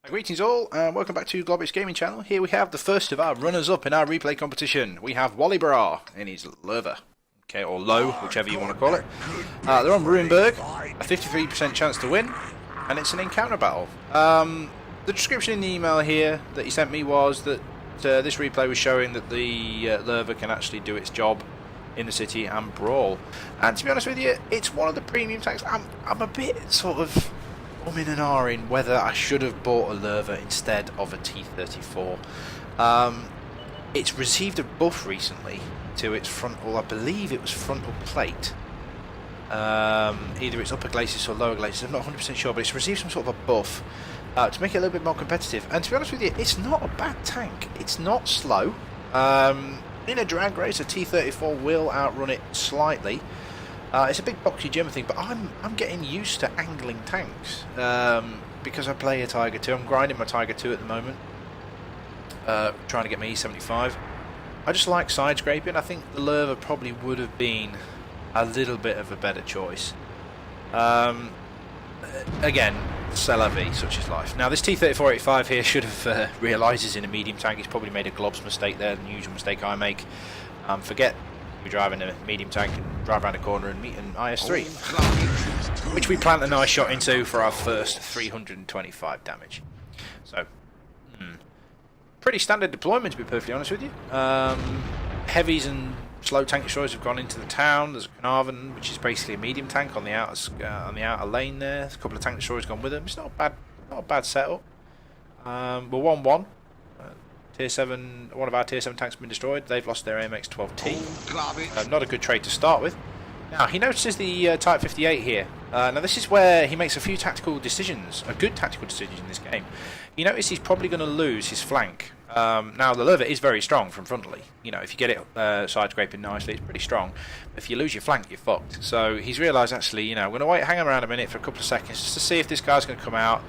Greetings all, and welcome back to Globix Gaming Channel. Here we have the first of our runners-up in our replay competition. We have Wally Bra in his Lerva, okay, or Low, whichever you want to call it. They're on Ruinberg, a 53% chance to win, and it's an encounter battle. The description in the email here that he sent me was that this replay was showing that the Lerva can actually do its job in the city and brawl. And to be honest with you, it's one of the premium tanks. I'm a bit sort of in and ahhing whether I should have bought a Lerva instead of a T-34. It's received a buff recently to its frontal, I believe it was frontal plate. Either it's upper glacis or lower glacis, I'm not 100% sure, but it's received some sort of a buff to make it a little bit more competitive. And to be honest with you, it's not a bad tank. It's not slow. In a drag race, a T-34 will outrun it slightly. It's a big boxy German thing, but I'm getting used to angling tanks because I play a Tiger 2. I'm grinding my Tiger 2 at the moment, trying to get my E75. I just like side scraping. I think the Lerva probably would have been a little bit of a better choice. Again, c'est la vie, such is life. Now this T-34-85 here should have realised he's in a medium tank. He's probably made a globs mistake there, the usual mistake I make. Forget we drive in a medium tank and drive around the corner and meet an IS-3, which we plant a nice shot into for our first 325 damage. So, pretty standard deployment, to be perfectly honest with you. Heavies and slow tank destroyers have gone into the town. There's a Carnarvon, which is basically a medium tank on the outer lane there. There's a couple of tank destroyers gone with them. It's not a bad setup. We're 1-1. Tier 7, one of our Tier 7 tanks has been destroyed. They've lost their AMX 12T. Not a good trade to start with. Now, he notices the Type 58 here. Now, this is where he makes a few tactical decisions, a good tactical decision in this game. You notice he's probably going to lose his flank. Now, the Lerva is very strong from frontally. You know, if you get it side scraping nicely, it's pretty strong. But if you lose your flank, you're fucked. So he's realised, actually, you know, I'm going to hang around a minute for a couple of seconds just to see if this guy's going to come out.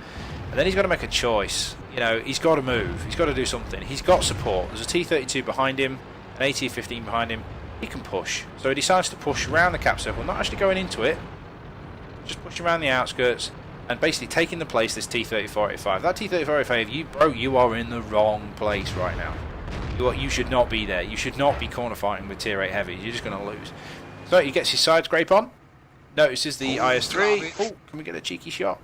And then he's got to make a choice. You know, he's got to move. He's got to do something. He's got support. There's a T-32 behind him, an AT-15 behind him. He can push. So he decides to push around the cap circle, not actually going into it, just pushing around the outskirts and basically taking the place this T-34-85. That T-34-85, bro, you are in the wrong place right now. You should not be there. You should not be corner fighting with Tier 8 heavies. You're just going to lose. So he gets his side scrape on. Notices the IS-3. Oh, can we get a cheeky shot?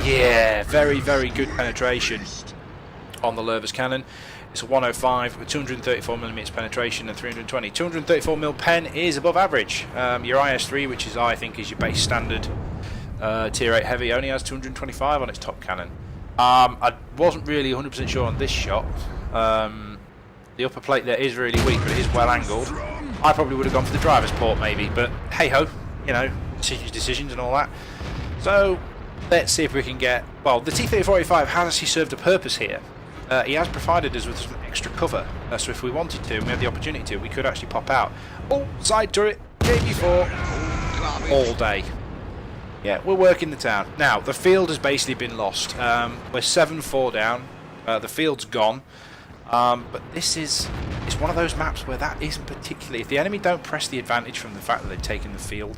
Yeah, very, very good penetration on the Lerva's cannon. It's a 105 with 234mm penetration and 320. 234mm pen is above average. Your IS-3, which is I think is your base standard Tier 8 heavy, only has 225 on its top cannon. I wasn't really 100% sure on this shot. The upper plate there is really weak, but it is well angled. I probably would have gone for the driver's port maybe, but hey ho, you know, decisions and all that. So let's see if we can get... Well, the T-34-85 has actually served a purpose here. He has provided us with some extra cover, so if we wanted to, and we had the opportunity to, we could actually pop out. Oh, side turret, KB4, all day. Yeah, we're working the town. Now, the field has basically been lost. We're 7-4 down. The field's gone. But this is... It's one of those maps where that isn't particularly... If the enemy don't press the advantage from the fact that they've taken the field,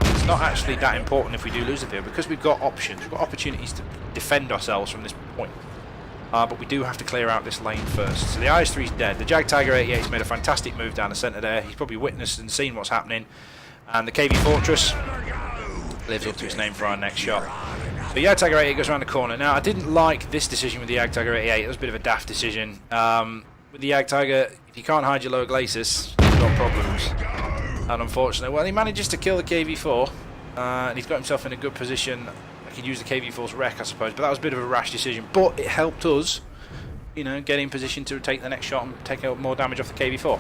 it's not actually that important if we do lose the field, because we've got options, we've got opportunities to defend ourselves from this point. But we do have to clear out this lane first. So the IS-3 is dead. The Jag Tiger 88's made a fantastic move down the centre there. He's probably witnessed and seen what's happening. And the KV Fortress lives up to its name for our next shot. So the Jag Tiger 88 goes around the corner. Now, I didn't like this decision with the Jag Tiger 88. It was a bit of a daft decision. With the Jag Tiger, if you can't hide your lower glacis, you've got problems. And unfortunately, well, he manages to kill the KV4, and he's got himself in a good position. I could use the KV4's wreck, I suppose, but that was a bit of a rash decision. But it helped us, you know, get in position to take the next shot and take out more damage off the KV4.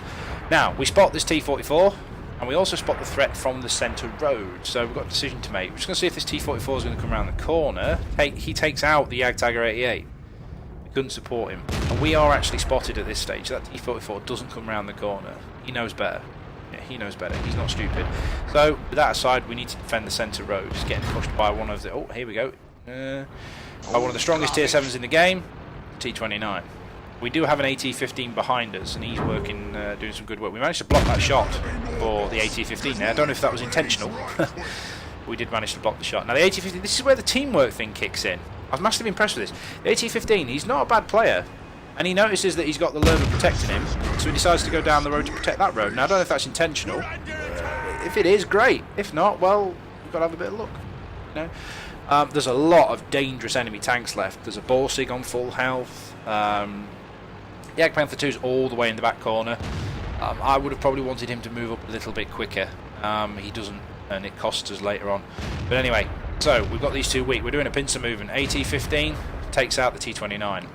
Now, we spot this T-44, and we also spot the threat from the centre road. So we've got a decision to make. We're just going to see if this T-44 is going to come around the corner. He takes out the Jag Tiger 88. We couldn't support him. And we are actually spotted at this stage. That T-44 doesn't come around the corner. He knows better. He knows better. He's not stupid. So, with that aside, we need to defend the centre road. He's getting pushed by one of the... Oh, here we go. By one of the strongest Tier 7s in the game, T-29. We do have an AT-15 behind us, and he's working, doing some good work. We managed to block that shot for the AT-15 there. I don't know if that was intentional. We did manage to block the shot. Now, the AT-15, this is where the teamwork thing kicks in. I was massively impressed with this. The AT-15, he's not a bad player. And he notices that he's got the Lerva protecting him, so he decides to go down the road to protect that road. Now, I don't know if that's intentional. If it is, great. If not, well, you've got to have a bit of luck. You know? There's a lot of dangerous enemy tanks left. There's a Borsig on full health. The Jagdpanther 2 is all the way in the back corner. I would have probably wanted him to move up a little bit quicker. He doesn't, and it costs us later on. But anyway, so we've got these two weak. We're doing a pincer movement. AT-15 takes out the T-29.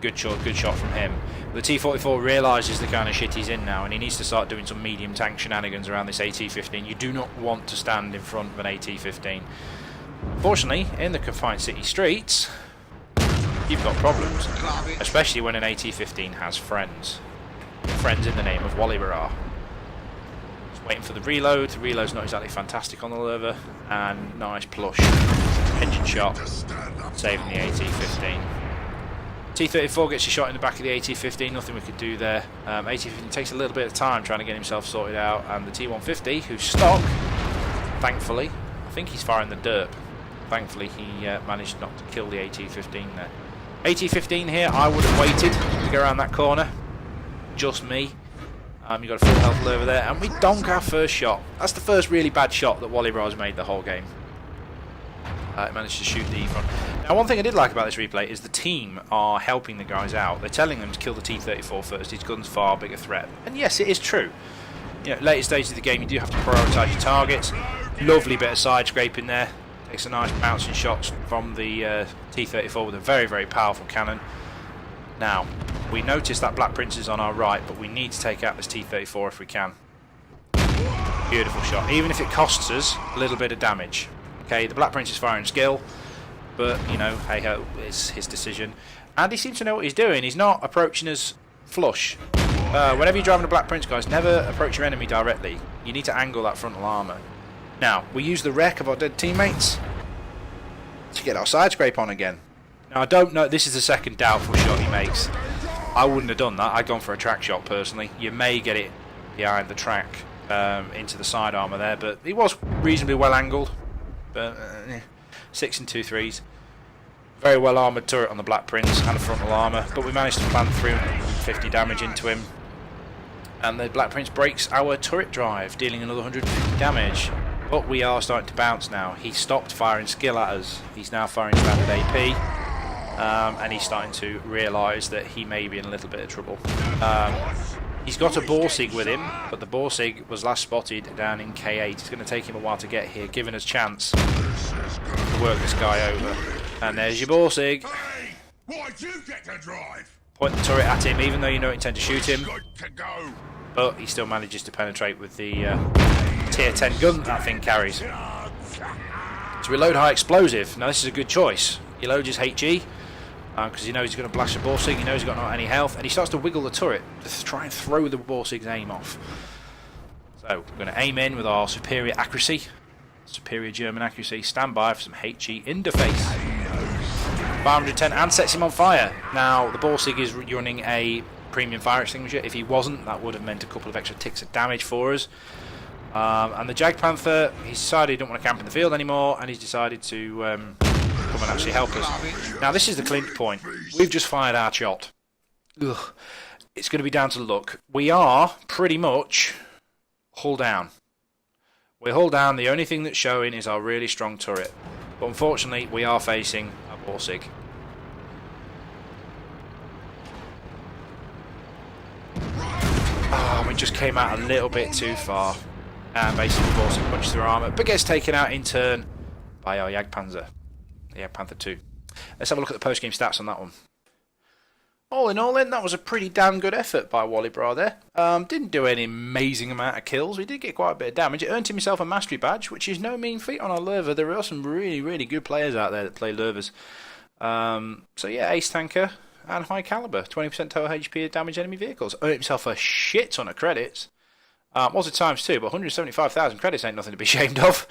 Good shot from him. The T-44 realises the kind of shit he's in now, and he needs to start doing some medium tank shenanigans around this AT-15. You do not want to stand in front of an AT-15. Fortunately, in the confined city streets, you've got problems, especially when an AT-15 has friends. Friends in the name of Wally Barra. Just waiting for the reload. The reload's not exactly fantastic on the Lerva, and nice plush engine shot, saving the AT-15. T-34 gets a shot in the back of the AT-15, nothing we could do there. AT-15 takes a little bit of time trying to get himself sorted out, and the T-150, who's stock, thankfully, I think he's firing the derp. Thankfully he managed not to kill the AT-15 there. AT-15 here, I would have waited to go around that corner. Just me. You've got a full health over there, and we donk our first shot. That's the first really bad shot that Wally Barra's made the whole game. It managed to shoot the E-front. Now, one thing I did like about this replay is the team are helping the guys out. They're telling them to kill the T-34 first. His gun's far bigger threat. And yes, it is true. You know, later stages of the game, you do have to prioritise your targets. Lovely bit of side scraping there. Takes a nice bouncing shots from the T-34 with a very, very powerful cannon. Now, we notice that Black Prince is on our right, but we need to take out this T-34 if we can. Beautiful shot, even if it costs us a little bit of damage. Okay, the Black Prince is firing skill, but, you know, hey-ho, it's his decision. And he seems to know what he's doing. He's not approaching us flush. Whenever you're driving a Black Prince, guys, never approach your enemy directly. You need to angle that frontal armour. Now, we use the wreck of our dead teammates to get our side scrape on again. Now, I don't know, this is the second doubtful shot he makes. I wouldn't have done that. I'd gone for a track shot, personally. You may get it behind the track into the side armour there, but he was reasonably well angled. But 6 and 2 3s. Very well armoured turret on the Black Prince and a frontal armour, but we managed to plant 350 damage into him. And the Black Prince breaks our turret drive, dealing another 150 damage. But we are starting to bounce now. He stopped firing skill at us. He's now firing standard AP. And he's starting to realise that he may be in a little bit of trouble. He's got a Borsig with him, but the Borsig was last spotted down in K8. It's going to take him a while to get here, giving us chance to work this guy over. And there's your Borsig. Hey, why'd you get to drive? Point the turret at him, even though you don't intend to shoot him. But he still manages to penetrate with the tier 10 gun that thing carries. To reload high explosive. Now this is a good choice. He loads his HE. Because he knows he's going to blast a Borsig, he knows he's got not any health, and he starts to wiggle the turret to try and throw the Borsig's aim off. So, we're going to aim in with our superior accuracy, superior German accuracy, stand by for some HE in the face. 510 and sets him on fire. Now, the Borsig is running a premium fire extinguisher. If he wasn't, that would have meant a couple of extra ticks of damage for us. And the Jagdpanther, he's decided he don't want to camp in the field anymore, and he's decided to come and actually help us. Now this is the clinch point. We've just fired our shot. Ugh. It's going to be down to luck. We are pretty much hull down. We're hull down. The only thing that's showing is our really strong turret. But unfortunately, we are facing a Borsig. Oh, we just came out a little bit too far. And basically the Borsig punches through our armour, but gets taken out in turn by our Jagdpanzer. The Jagdpanther 2. Let's have a look at the post-game stats on that one. All in all, then, that was a pretty damn good effort by Wally Barra there. Didn't do any amazing amount of kills. We did get quite a bit of damage. It earned himself a mastery badge, which is no mean feat on our Lerva. There are some really, really good players out there that play Lervas. So yeah, ace tanker and high caliber. 20% total HP of damage enemy vehicles. Earned himself a shit ton of credits. Was it times 2, but 175,000 credits ain't nothing to be ashamed of.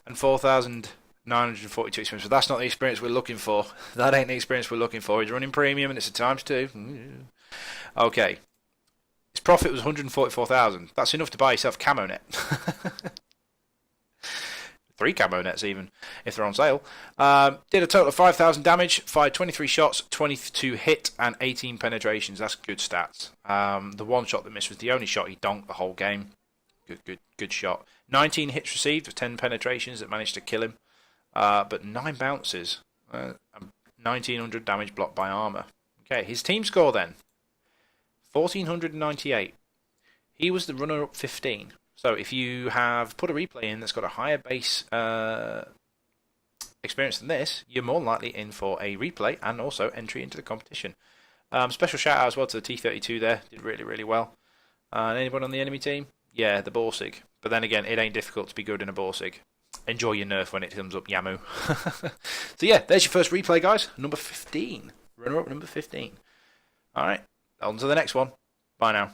And 4,942 experience. But that's not the experience we're looking for. That ain't the experience we're looking for. He's running premium and it's a times 2. Okay. His profit was 144,000. That's enough to buy yourself Camo Net. 3 camo nets even, if they're on sale. Did a total of 5,000 damage, fired 23 shots, 22 hit, and 18 penetrations. That's good stats. The one shot that missed was the only shot he donked the whole game. Good shot. 19 hits received with 10 penetrations that managed to kill him. But 9 bounces. 1,900 damage blocked by armor. Okay, his team score then. 1,498. He was the runner-up 15. So if you have put a replay in that's got a higher base experience than this, you're more likely in for a replay and also entry into the competition. Special shout out as well to the T32 there. Did really well. Anyone on the enemy team? Yeah, the Borsig. But then again, it ain't difficult to be good in a Borsig. Enjoy your nerf when it comes up, Yamu. So yeah, there's your first replay, guys. Number 15. Runner-up number 15. Alright, on to the next one. Bye now.